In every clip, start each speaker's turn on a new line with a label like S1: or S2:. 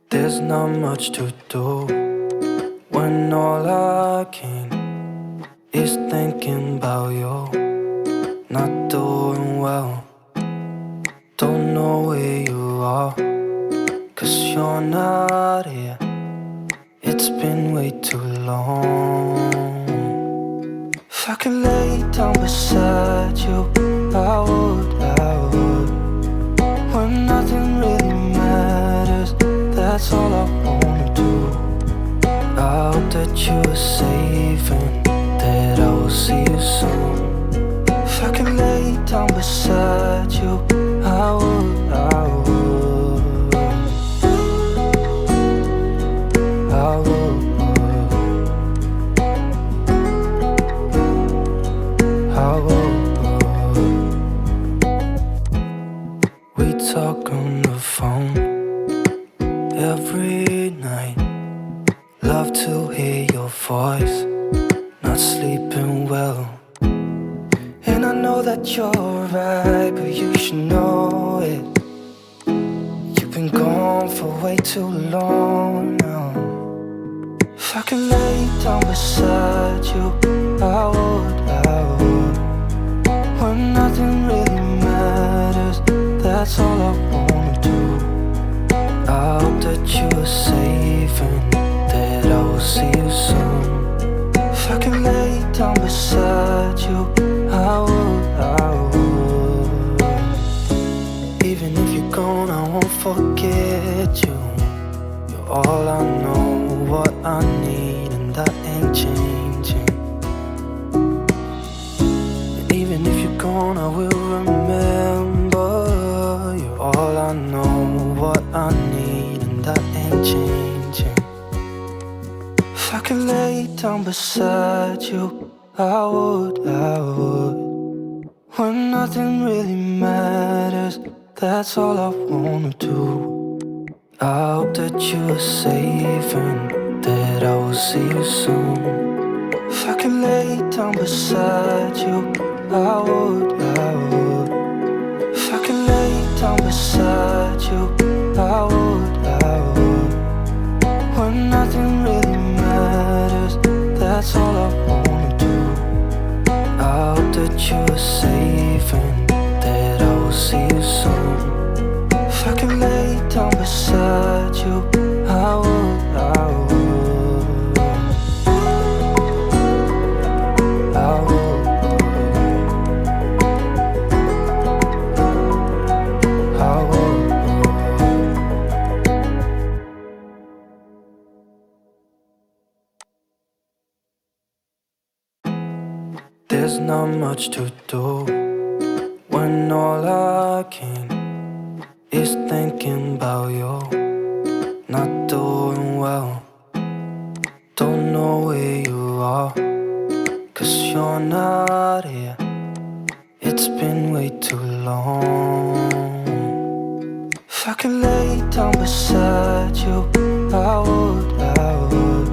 S1: There's not much to do when all I can is thinking about you. Not doing well, don't know where you are, 'cause you're not here. It's been way too long. If I could lay down beside you, I would, when nothing really matters, that's all I wanna do. I hope that you are safe and that I will see you soon. If I could lay down beside you, I would, I would, I would, I would. We talk on the phone every night. Love to hear your voice, not sleeping well. And I know that you're right, but you should know it. You've been gone for way too long now. If I could lay down beside you, I would, when nothing really matters, that's all I wanna do. I hope that you are safe and that I will see you soon. If I could lay down beside you, I would, I would. Even if you're gone, I won't forget you. You're all I know, what I need, and that ain't changing. And even if you're gone, I will remember. You're all I know, what I need, and that ain't changing. If I could lay down beside you, I would, I would. When nothing really matters, that's all I wanna do. I hope that you are safe and that I will see you soon. If I could lay down beside you, I would, I would. If I could lay down beside you, I would, I would. When nothing really matters, that's all I wanna do. I hope that you are safe and that I will see you soon. If I could lay down beside you, I would, I would, I would, I would. There's not much to do when all I can is thinking about you. Not doing well, don't know where you are, 'cause you're not here. It's been way too long. If I could lay down beside you, I would, I would.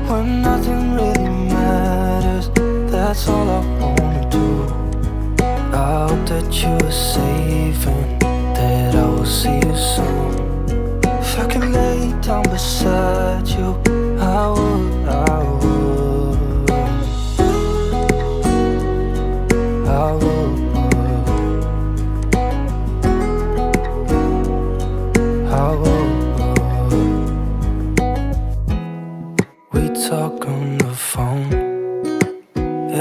S1: When nothing really matters, that's all I wanna do. I hope that you are safe and that I will see you soon. If I could lay down beside you, I would, I would, I would, I would. We talk on the phone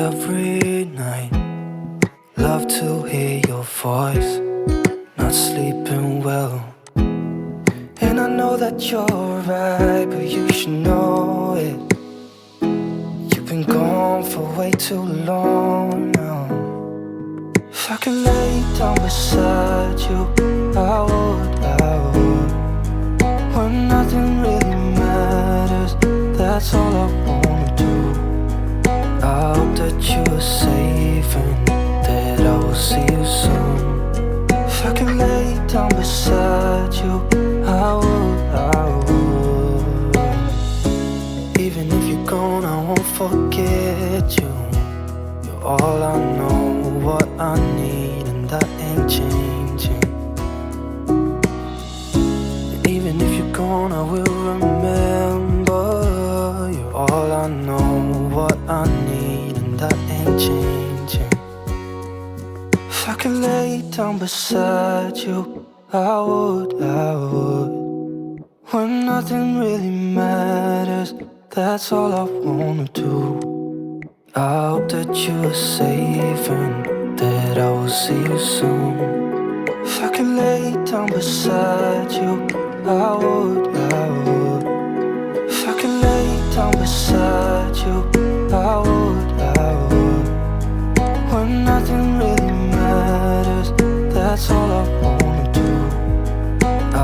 S1: every night. Love to hear your voice, not sleeping well. And I know that you're right, but you should know it. You've been gone for way too long now. If I could lay down beside you, I would, I would. When nothing really matters, that's all I wanna do. I hope that you are safe and that I will see you soon. If I could lay down beside you, I would, I would. Even if you're gone, I won't forget you. You're all I know, what I need, and that ain't changing. And even if you're gone, gone, I will remember. You're all I know, what I need, and that ain't changing. If I could lay down beside you, I would. When nothing really matters, that's all I wanna do. I hope that you are safe and that I will see you soon. If I could lay down beside you, I would. If I could lay down beside you, I would. When nothing really matters, that's all I wanna do.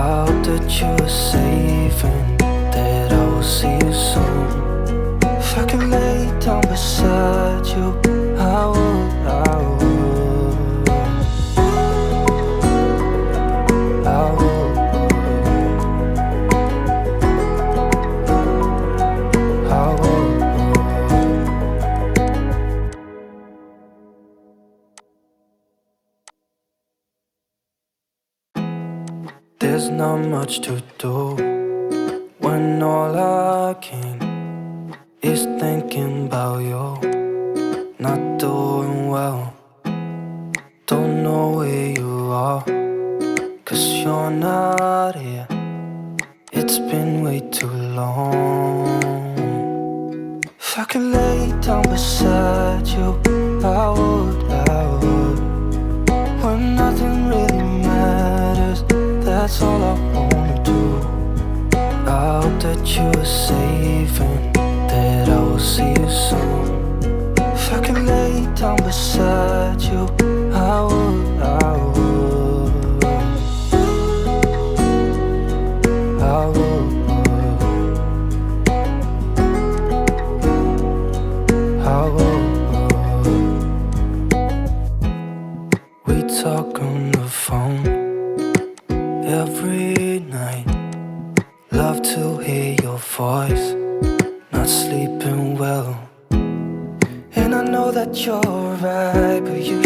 S1: I hope that you are safe and that I will see you soon. If I could lay down beside you, I would. I would. There's not much to do when all I can is thinking about you. Not doing well, don't know where you are, 'cause you're not here. It's been way too long. If I could lay down beside you, I would. When nothing really matters, that's all I wanna do. I hope that you are safe and that I will see you soon. If I could lay down beside you, I would. I would. I would. I would. We talk on the phone every night. Love to hear your voice, not sleeping well. And I know that you're right, but you